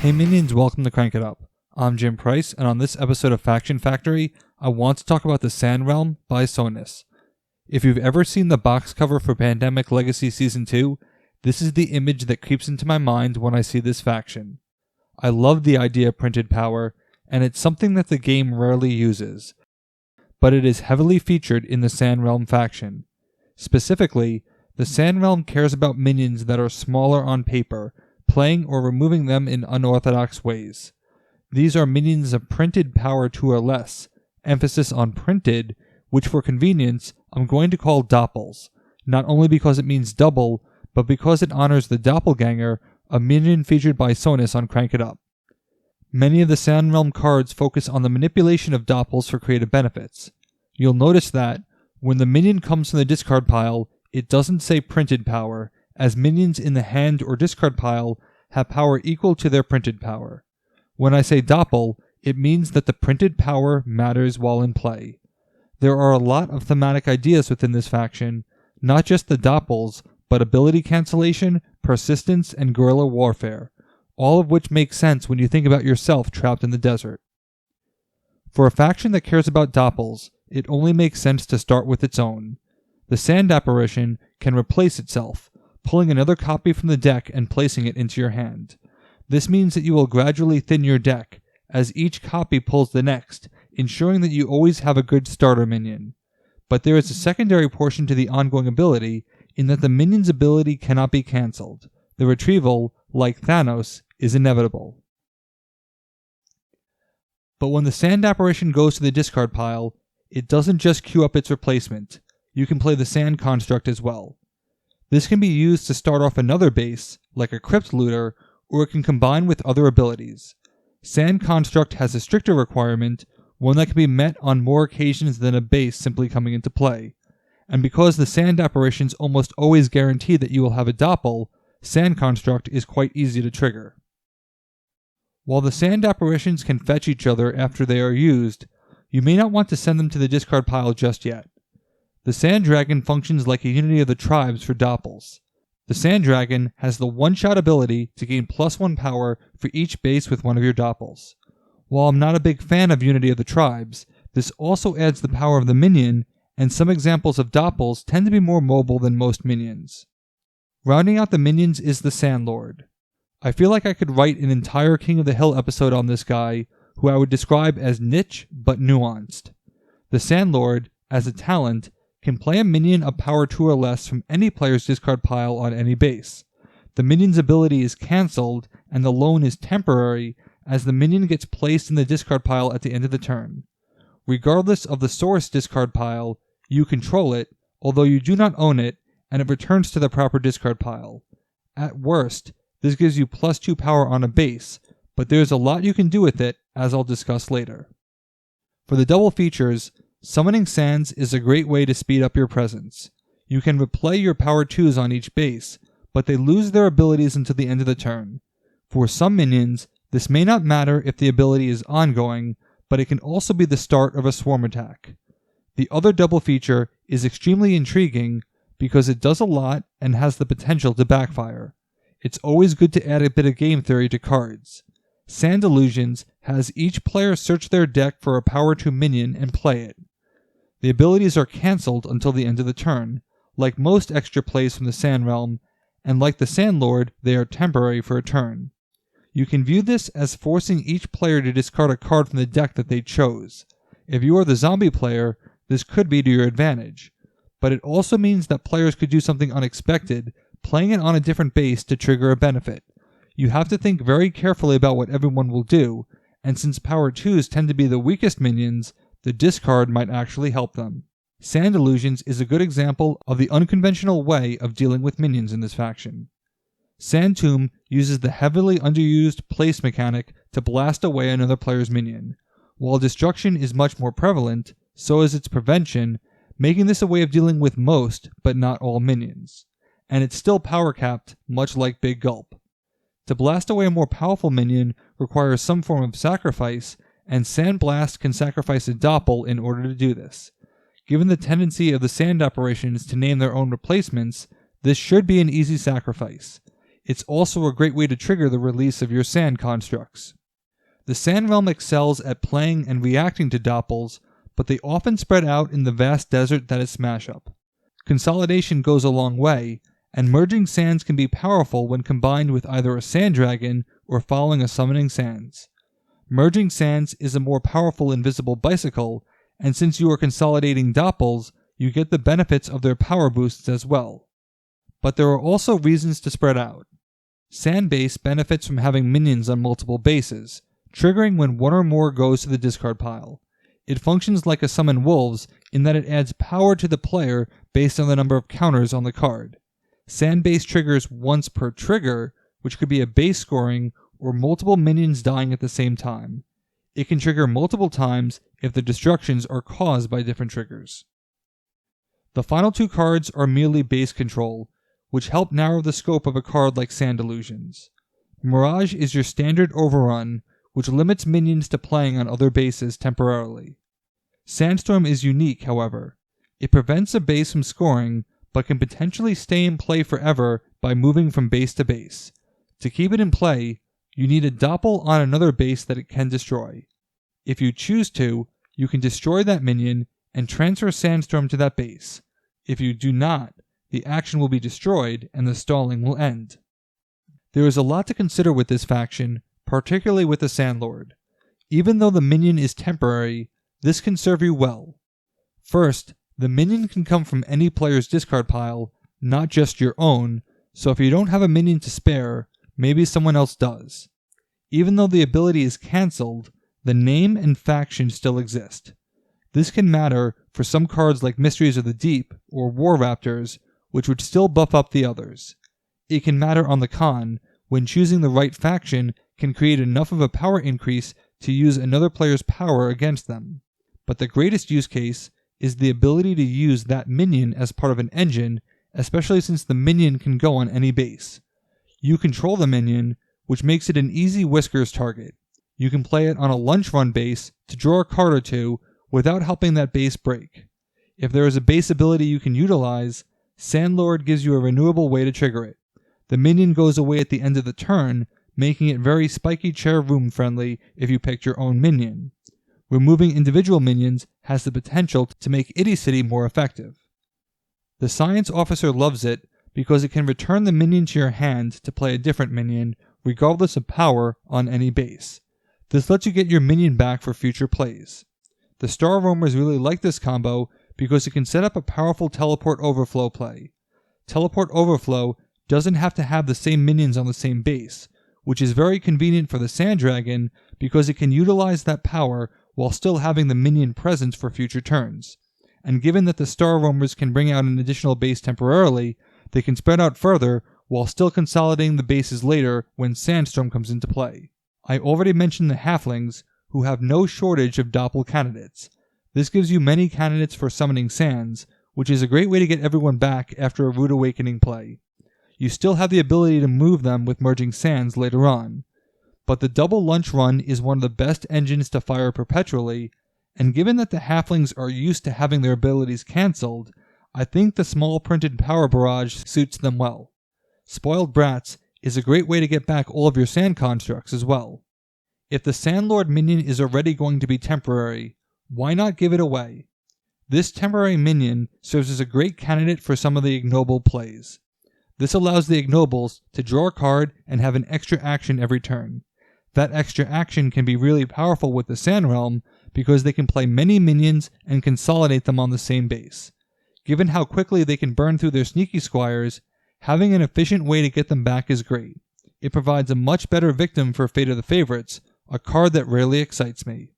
Hey minions, welcome to Crank It Up. I'm Jim Price, and on this episode of Faction Factory, I want to talk about the Sand Realm by Sonus. If you've ever seen the box cover for Pandemic Legacy Season 2, this is the image that creeps into my mind when I see this faction. I love the idea of printed power, and it's something that the game rarely uses, but it is heavily featured in the Sand Realm faction. Specifically, the Sand Realm cares about minions that are smaller on paper, playing or removing them in unorthodox ways. These are minions of printed power 2 or less, emphasis on printed, which for convenience I'm going to call doppels, not only because it means double, but because it honors the doppelganger, a minion featured by Sonus on Crank It Up. Many of the Sand Realm cards focus on the manipulation of doppels for creative benefits. You'll notice that, when the minion comes from the discard pile, it doesn't say printed power, as minions in the hand or discard pile have power equal to their printed power. When I say doppel, it means that the printed power matters while in play. There are a lot of thematic ideas within this faction, not just the doppels, but ability cancellation, persistence, and guerrilla warfare, all of which make sense when you think about yourself trapped in the desert. For a faction that cares about doppels, it only makes sense to start with its own. The Sand Apparition can replace itself, pulling another copy from the deck and placing it into your hand. This means that you will gradually thin your deck, as each copy pulls the next, ensuring that you always have a good starter minion. But there is a secondary portion to the ongoing ability, in that the minion's ability cannot be cancelled. The retrieval, like Thanos, is inevitable. But when the Sand Apparition goes to the discard pile, it doesn't just queue up its replacement. You can play the Sand Construct as well. This can be used to start off another base, like a Crypt Looter, or it can combine with other abilities. Sand Construct has a stricter requirement, one that can be met on more occasions than a base simply coming into play. And because the Sand Apparitions almost always guarantee that you will have a doppel, Sand Construct is quite easy to trigger. While the Sand Apparitions can fetch each other after they are used, you may not want to send them to the discard pile just yet. The Sand Dragon functions like a unity of the tribes for doppels. The Sand Dragon has the one-shot ability to gain +1 power for each base with one of your doppels. While I'm not a big fan of unity of the tribes, this also adds the power of the minion, and some examples of doppels tend to be more mobile than most minions. Rounding out the minions is the Sand Lord. I feel like I could write an entire King of the Hill episode on this guy, who I would describe as niche but nuanced. The Sand Lord, as a talent, can play a minion of power 2 or less from any player's discard pile on any base. The minion's ability is cancelled, and the loan is temporary, as the minion gets placed in the discard pile at the end of the turn. Regardless of the source discard pile, you control it, although you do not own it, and it returns to the proper discard pile. At worst, this gives you +2 power on a base, but there is a lot you can do with it, as I'll discuss later. For the double features, Summoning Sands is a great way to speed up your presence. You can replay your power 2s on each base, but they lose their abilities until the end of the turn. For some minions, this may not matter if the ability is ongoing, but it can also be the start of a swarm attack. The other double feature is extremely intriguing because it does a lot and has the potential to backfire. It's always good to add a bit of game theory to cards. Sand Illusions has each player search their deck for a power 2 minion and play it. The abilities are cancelled until the end of the turn, like most extra plays from the Sand Realm, and like the Sand Lord, they are temporary for a turn. You can view this as forcing each player to discard a card from the deck that they chose. If you are the zombie player, this could be to your advantage, but it also means that players could do something unexpected, playing it on a different base to trigger a benefit. You have to think very carefully about what everyone will do, and since power 2s tend to be the weakest minions, the discard might actually help them. Sand Illusions is a good example of the unconventional way of dealing with minions in this faction. Sand Tomb uses the heavily underused place mechanic to blast away another player's minion. While destruction is much more prevalent, so is its prevention, making this a way of dealing with most, but not all minions. And it's still power capped, much like Big Gulp. To blast away a more powerful minion requires some form of sacrifice, and Sandblast can sacrifice a doppel in order to do this. Given the tendency of the Sand Apparitions to name their own replacements, this should be an easy sacrifice. It's also a great way to trigger the release of your sand constructs. The Sand Realm excels at playing and reacting to Doppels, but they often spread out in the vast desert that is Smash Up. Consolidation goes a long way, and merging sands can be powerful when combined with either a Sand Dragon or following a Summoning Sands. Merging sands is a more powerful invisible bicycle, and since you are consolidating Doppels, you get the benefits of their power boosts as well. But there are also reasons to spread out. Sand Base benefits from having minions on multiple bases, triggering when one or more goes to the discard pile. It functions like a Summon Wolves in that it adds power to the player based on the number of counters on the card. Sand Base triggers once per trigger, which could be a base scoring or multiple minions dying at the same time. It can trigger multiple times if the destructions are caused by different triggers. The final two cards are merely base control, which help narrow the scope of a card like Sand Illusions. Mirage is your standard overrun, which limits minions to playing on other bases temporarily. Sandstorm is unique, however. It prevents a base from scoring, but can potentially stay in play forever by moving from base to base. To keep it in play, you need a Doppel on another base that it can destroy. If you choose to, you can destroy that minion and transfer Sandstorm to that base. If you do not, the action will be destroyed and the stalling will end. There is a lot to consider with this faction, particularly with the Sandlord. Even though the minion is temporary, this can serve you well. First, the minion can come from any player's discard pile, not just your own, so if you don't have a minion to spare, maybe someone else does. Even though the ability is cancelled, the name and faction still exist. This can matter for some cards like Mysteries of the Deep or War Raptors, which would still buff up the others. It can matter on the con, when choosing the right faction can create enough of a power increase to use another player's power against them. But the greatest use case is the ability to use that minion as part of an engine, especially since the minion can go on any base. You control the minion, which makes it an easy Whiskers target. You can play it on a lunch run base to draw a card or two without helping that base break. If there is a base ability you can utilize, Sandlord gives you a renewable way to trigger it. The minion goes away at the end of the turn, making it very spiky chair room friendly if you picked your own minion. Removing individual minions has the potential to make Itty City more effective. The Science Officer loves it because it can return the minion to your hand to play a different minion, regardless of power, on any base. This lets you get your minion back for future plays. The Star Roamers really like this combo because it can set up a powerful Teleport Overflow play. Teleport Overflow doesn't have to have the same minions on the same base, which is very convenient for the Sand Dragon because it can utilize that power while still having the minion presence for future turns. And given that the Star Roamers can bring out an additional base temporarily, they can spread out further while still consolidating the bases later when Sandstorm comes into play. I already mentioned the Halflings, who have no shortage of Doppel candidates. This gives you many candidates for summoning sands, which is a great way to get everyone back after a Rude Awakening play. You still have the ability to move them with merging sands later on. But the double lunch run is one of the best engines to fire perpetually, and given that the Halflings are used to having their abilities cancelled, I think the small printed power barrage suits them well. Spoiled Brats is a great way to get back all of your sand constructs as well. If the Sandlord minion is already going to be temporary, why not give it away? This temporary minion serves as a great candidate for some of the ignoble plays. This allows the ignobles to draw a card and have an extra action every turn. That extra action can be really powerful with the Sand Realm because they can play many minions and consolidate them on the same base. Given how quickly they can burn through their sneaky squires, having an efficient way to get them back is great. It provides a much better victim for Fate of the Favorites, a card that rarely excites me.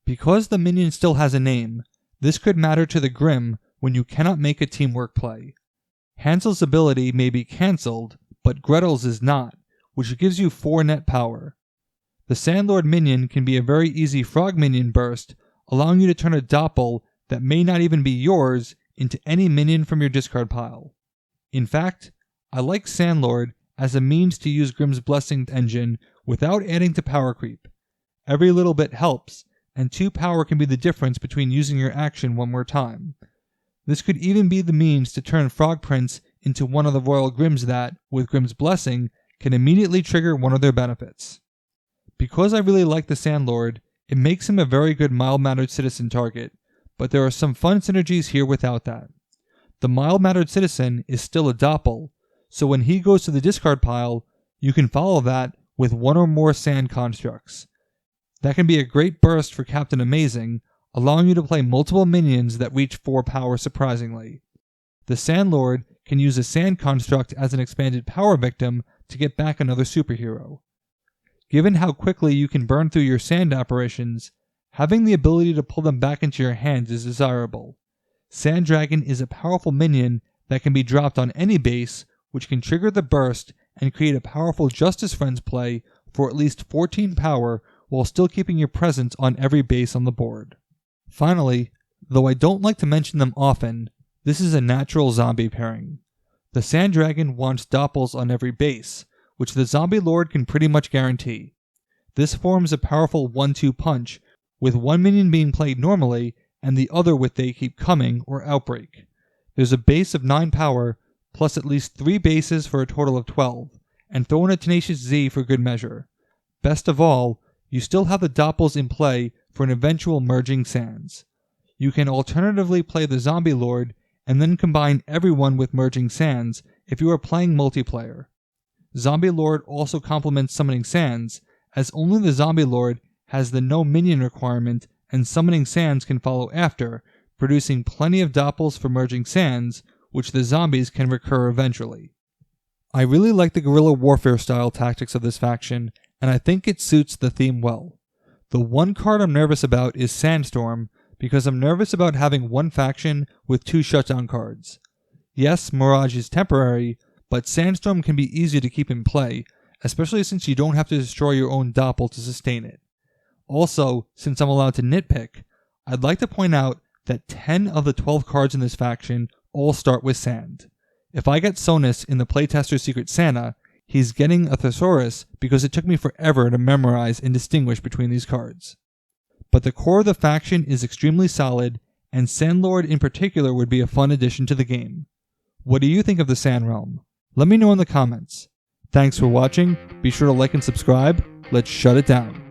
Because the minion still has a name, this could matter to the Grimm when you cannot make a teamwork play. Hansel's ability may be cancelled, but Gretel's is not, which gives you 4 net power. The Sandlord minion can be a very easy frog minion burst, allowing you to turn a Doppel that may not even be yours into any minion from your discard pile. In fact, I like Sandlord as a means to use Grimm's Blessing engine without adding to power creep. Every little bit helps, and 2 power can be the difference between using your action one more time. This could even be the means to turn Frog Prince into one of the Royal Grimms that, with Grimm's Blessing, can immediately trigger one of their benefits. Because I really like the Sandlord, it makes him a very good mild-mannered citizen target, but there are some fun synergies here without that. The mild-mannered citizen is still a doppel, so when he goes to the discard pile, you can follow that with one or more sand constructs. That can be a great burst for Captain Amazing, allowing you to play multiple minions that reach 4 power surprisingly. The Sandlord can use a sand construct as an expanded power victim to get back another superhero. Given how quickly you can burn through your sand apparitions, having the ability to pull them back into your hands is desirable. Sand Dragon is a powerful minion that can be dropped on any base, which can trigger the burst and create a powerful Justice Friends play for at least 14 power while still keeping your presence on every base on the board. Finally, though I don't like to mention them often, this is a natural zombie pairing. The Sand Dragon wants doppels on every base, which the Zombie Lord can pretty much guarantee. This forms a powerful 1-2 punch, with one minion being played normally and the other with They Keep Coming or Outbreak. There's a base of 9 power, plus at least 3 bases for a total of 12, and throw in a Tenacious Z for good measure. Best of all, you still have the doppels in play for an eventual merging sands. You can alternatively play the Zombie Lord and then combine everyone with merging sands if you are playing multiplayer. Zombie Lord also complements Summoning Sands, as only the Zombie Lord has the no minion requirement and Summoning Sands can follow after, producing plenty of doppels for merging sands, which the zombies can recur eventually. I really like the guerrilla warfare style tactics of this faction, and I think it suits the theme well. The one card I'm nervous about is Sandstorm, because I'm nervous about having one faction with 2 shutdown cards. Yes, Mirage is temporary, but Sandstorm can be easy to keep in play, especially since you don't have to destroy your own doppel to sustain it. Also, since I'm allowed to nitpick, I'd like to point out that 10 of the 12 cards in this faction all start with sand. If I get Sonus in the Playtester's Secret Santa, he's getting a Thesaurus because it took me forever to memorize and distinguish between these cards. But the core of the faction is extremely solid, and Sandlord in particular would be a fun addition to the game. What do you think of the Sand Realm? Let me know in the comments. Thanks for watching, be sure to like and subscribe, let's shut it down.